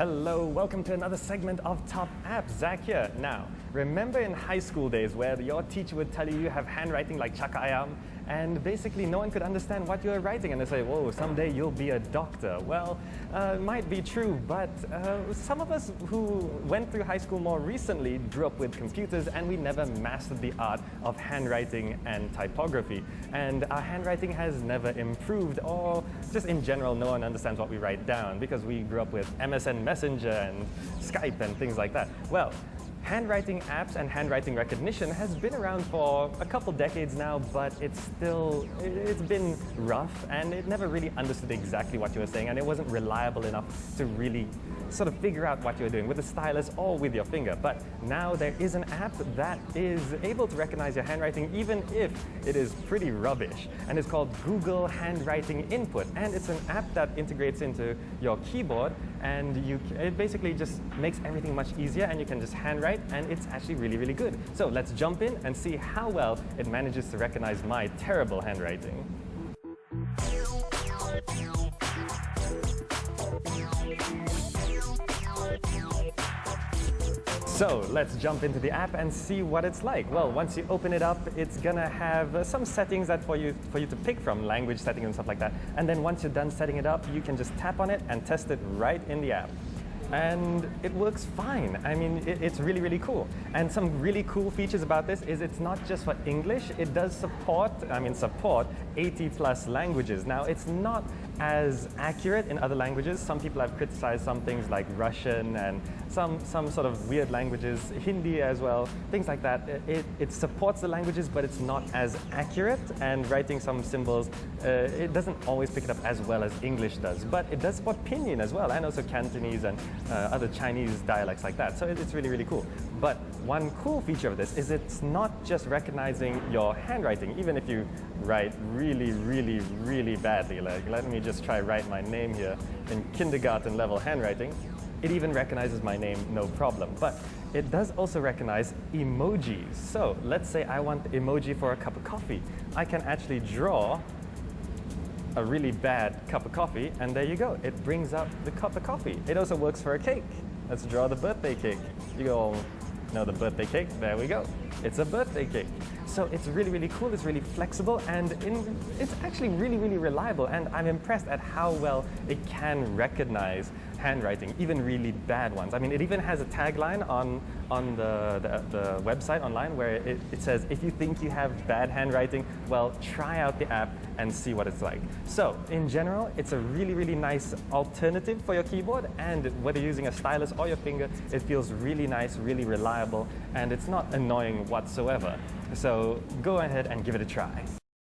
Hello, welcome to another segment of Top Apps. Zach here. Now, remember in high school days where your teacher would tell you have handwriting like chaka ayam, and basically no one could understand what you were writing, and they say, whoa, someday you'll be a doctor. Well, it might be true, but some of us who went through high school more recently grew up with computers, and we never mastered the art of handwriting and typography. And our handwriting has never improved, or just in general, no one understands what we write down because we grew up with MSN Messenger and Skype and things like that. Well, handwriting apps and handwriting recognition has been around for a couple decades now, but it's been rough, and it never really understood exactly what you were saying, and it wasn't reliable enough to really sort of figure out what you were doing with a stylus or with your finger. But now there is an app that is able to recognize your handwriting even if it is pretty rubbish, and it's called Google Handwriting Input, and it's an app that integrates into your keyboard, and it basically just makes everything much easier, and you can just handwrite, and it's actually really, really good. So let's jump in and see how well it manages to recognize my terrible handwriting. So let's jump into the app and see what it's like. Well, once you open it up, it's gonna have some settings that for you to pick from, language settings and stuff like that. And then once you're done setting it up, you can just tap on it and test it right in the app. And it works fine. I mean, it's really, really cool. And some really cool features about this is it's not just for English, it does support 80+ languages. Now, it's not as accurate in other languages. Some people have criticized some things like Russian and some sort of weird languages, Hindi as well, things like that. It supports the languages, but it's not as accurate, and writing some symbols, it doesn't always pick it up as well as English does. But it does support Pinyin as well, and also Cantonese and other Chinese dialects like that. So it's really, really cool. But one cool feature of this is it's not just recognizing your handwriting, even if you write really, really, really badly. Like, let me just try write my name here in kindergarten level handwriting. It even recognizes my name, no problem. But it does also recognize emojis. So let's say I want the emoji for a cup of coffee. I can actually draw a really bad cup of coffee, and there you go. It brings up the cup of coffee. It also works for a cake. Let's draw the birthday cake. You go, no, the birthday cake, there we go. It's a birthday cake. So it's really, really cool, it's really flexible, and it's actually really, really reliable, and I'm impressed at how well it can recognize handwriting, even really bad ones. I mean, it even has a tagline on the website online where it says, if you think you have bad handwriting, well, try out the app and see what it's like. So in general, it's a really, really nice alternative for your keyboard, and whether you're using a stylus or your finger, it feels really nice, really reliable, and it's not annoying whatsoever. So go ahead and give it a try.